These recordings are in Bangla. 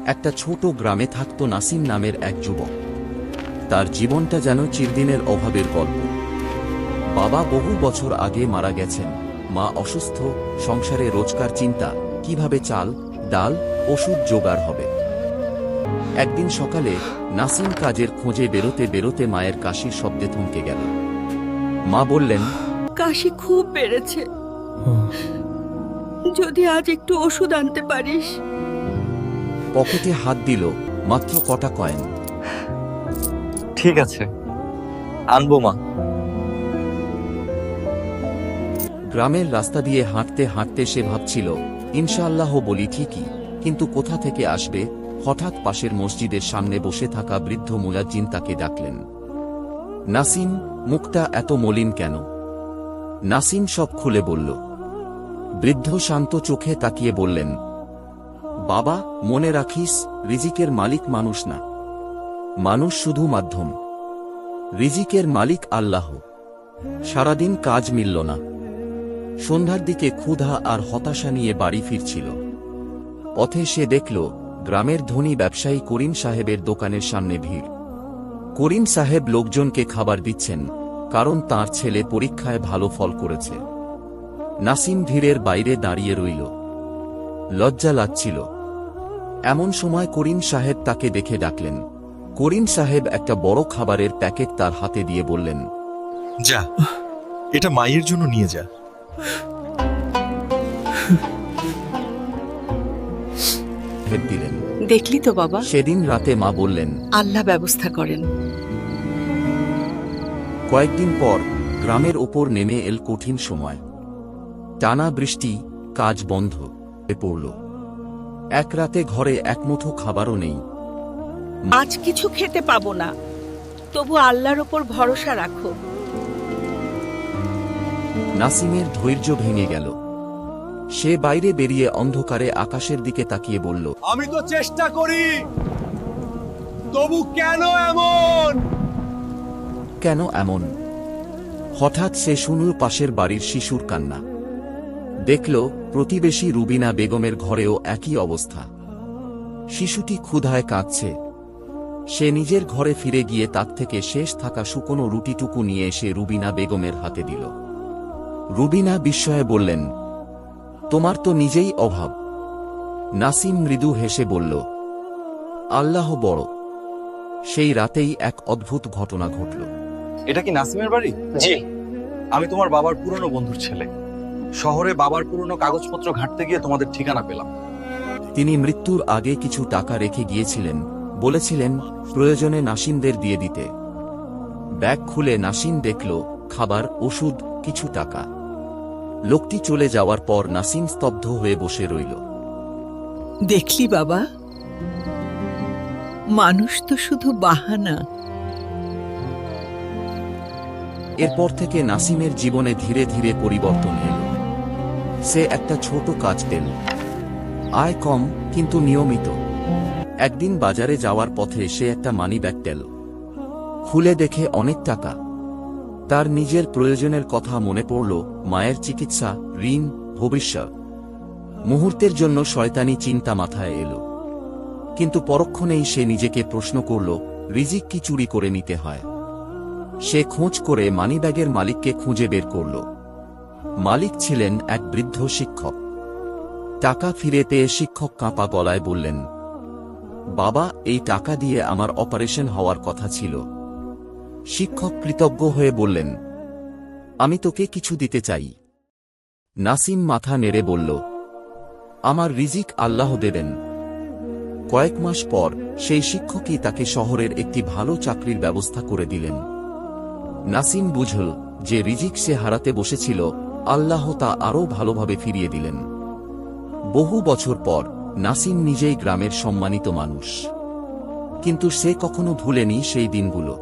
একটা ছোট গ্রামে থাকত নাসিম নামের এক যুবক। তার জীবনটা যেন চিরদিনের অভাবের গল্প। বাবা বহু বছর আগে মারা গেছেন, মা অসুস্থ, সংসারে রোজকার চিন্তা, কিভাবে চাল, ডাল, ওষুধ জোগাড় হবে। একদিন সকালে নাসিম কাজের খোঁজে বেরোতে বেরোতে মায়ের কাশির শব্দে থমকে গেল। মা বললেন, কাশি খুব বেড়েছে, যদি আজ একটু ওষুধ আনতে পারিস। পকেটে হাত দিল, মাত্র কটা কয়েন। ঠিক আছে, আনবো মা। গ্রামের রাস্তা দিয়ে হাঁটতে হাঁটতে সে ভাবছিল, ইনশাআল্লাহ বলি ঠিকই, কিন্তু কোথা থেকে আসবে। হঠাৎ পাশের মসজিদের সামনে বসে থাকা বৃদ্ধ মুয়াজ্জিন তাকে ডাকলেন। নাসিম, মুখটা এত মলিন কেন? নাসিম সব খুলে বলল। বৃদ্ধ শান্ত চোখে তাকিয়ে বললেন, বাবা, মনে রাখিস, রিজিকের মালিক মানুষ না, মানুষ শুধু মাধ্যম। রিজিকের মালিক আল্লাহ। সারাদিন কাজ মিলল না। সন্ধ্যার দিকে ক্ষুধা আর হতাশা নিয়ে বাড়ি ফিরছিল। পথে সে দেখল গ্রামের ধনী ব্যবসায়ী করিম সাহেবের দোকানের সামনে ভিড়। করিম সাহেব লোকজনকে খাবার দিচ্ছেন, কারণ তার ছেলে পরীক্ষায় ভালো ফল করেছে। নাসিম ভিড়ের বাইরে দাঁড়িয়ে রইল, লজ্জা লাগছিল। এমন সময় করিম সাহেব তাকে দেখে ডাকলেন। করিম সাহেব একটা বড় খাবারের প্যাকেট তার হাতে দিয়ে বললেন, যা, এটা মায়ের জন্য নিয়ে যা। দিলেন। দেখলি তো বাবা, সেদিন রাতে মা বললেন, আল্লাহ ব্যবস্থা করেন। কয়েকদিন পর গ্রামের ওপর নেমে এল কঠিন সময়। টানা বৃষ্টি, কাজ বন্ধ হয়ে পড়ল। এক রাতে ঘরে এক মুঠো খাবারও নেই। আজ কিছু খেতে পাবো না, তবু আল্লাহর ওপর ভরসা রাখো। নাসিমের ধৈর্য ভেঙে গেল। সে বাইরে বেরিয়ে অন্ধকারে আকাশের দিকে তাকিয়ে বলল, আমি তো চেষ্টা করি, তবু কেন এমন? কেন এমন? হঠাৎ সে শুনল পাশের বাড়ির শিশুর কান্না। দেখল প্রতিবেশী রুবিনা বেগমের ঘরেও একই অবস্থা। শিশুটি ক্ষুধায় কাঁদছে। সে নিজের ঘরে ফিরে গিয়ে তার থেকে শেষ থাকা শুকনো রুটিটুকু নিয়ে এসে রুবিনা বেগমের হাতে দিল। রুবিনা বিস্ময়ে বললেন, তোমার তো নিজেই অভাব। নাসিম মৃদু হেসে বলল, আল্লাহ বড়। সেই রাতেই এক অদ্ভুত ঘটনা ঘটল। এটা কি নাসিমের বাড়ি? জি। আমি তোমার বাবার পুরনো বন্ধুর ছেলে। শহরে বাবার পুরনো কাগজপত্র ঘাঁটতে গিয়ে তোমাদের ঠিকানা পেলাম। তিনি মৃত্যুর আগে কিছু টাকা রেখে গিয়েছিলেন, বলেছিলেন প্রয়োজনে নাসিমদের দিয়ে দিতে। ব্যাগ খুলে নাসিম দেখল খাবার, ওষুধ, কিছু টাকা। লোকটি চলে যাওয়ার পর নাসিম স্তব্ধ হয়ে বসে রইল। দেখলি বাবা, মানুষ তো শুধু বাহানা। এরপর থেকে নাসিমের জীবনে ধীরে ধীরে পরিবর্তন এল। সে একটা ছোট কাজ পেল, আয় কম কিন্তু নিয়মিত। একদিন বাজারে যাওয়ার পথে সে একটা মানি ব্যাগ পেল। খুলে দেখে অনেক টাকা। তার নিজের প্রয়োজনের কথা মনে পড়ল, মায়ের চিকিৎসা, ঋণ, ভবিষ্যৎ। মুহূর্তের জন্য শয়তানি চিন্তা মাথায় এলো। কিন্তু পরক্ষণেই সে নিজেকে প্রশ্ন করল, রিজিক কি চুরি করে নিতে হয়? সে খোঁজ করে মানিব্যাগের মালিককে খুঁজে বের করল। মালিক ছিলেন এক বৃদ্ধ শিক্ষক। টাকা ফিরে পেয়ে শিক্ষক কাঁপা গলায় বললেন, বাবা, এই টাকা দিয়ে আমার অপারেশন হওয়ার কথা ছিল। শিক্ষক কৃতজ্ঞ হয়ে বললেন, আমি তোকে কিছু দিতে চাই। নাসিম মাথা নেড়ে বলল, আমার রিজিক আল্লাহ দেবেন। কয়েক মাস পর সেই শিক্ষকই তাকে শহরের একটি ভালো চাকরির ব্যবস্থা করে দিলেন। নাসিম বুঝল যে রিজিক সে হারাতে বসেছিল, আল্লাহ তা আরও ভালোভাবে ফিরিয়ে দিলেন। বহু বছর পর নাসিম নিজেই গ্রামের সম্মানিত মানুষ। কিন্তু সে কখনো ভুলেনি সেই দিনগুলো।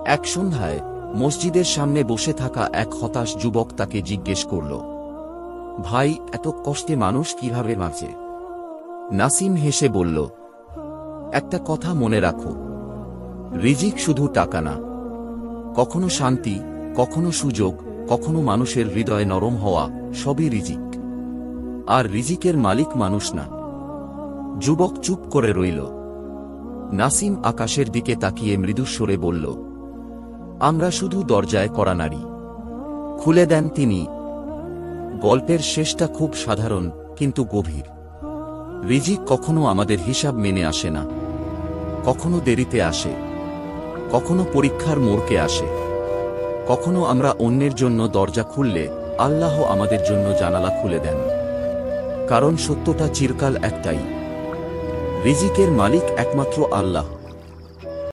এক সন্ধ্যায় মসজিদের সামনে বসে থাকা এক হতাশ যুবক তাকে জিজ্ঞেস করল, ভাই, এত কষ্টে মানুষ কিভাবে বাঁচে? নাসিম হেসে বলল, একটা কথা মনে রাখো, রিজিক শুধু টাকা না, কখনো শান্তি, কখনো সুযোগ, কখনো মানুষের হৃদয় নরম হওয়া, সবই রিজিক। আর রিজিকের মালিক মানুষ না, যুবক চুপ করে রইল। নাসিম আকাশের দিকে তাকিয়ে মৃদুস্বরে বলল, আমরা শুধু দরজায় কড়া নাড়ি, খুলে দেন তিনি। গল্পের শেষটা খুব সাধারণ কিন্তু গভীর। রিজিক কখনো আমাদের হিসাব মেনে আসে না, কখনো দেরিতে আসে, কখনো পরীক্ষার মোড়কে আসে, কখনো আমরা অন্যের জন্য দরজা খুললে আল্লাহ আমাদের জন্য জানালা খুলে দেন। কারণ সত্যটা চিরকাল একটাই, রিজিকের মালিক একমাত্র আল্লাহ।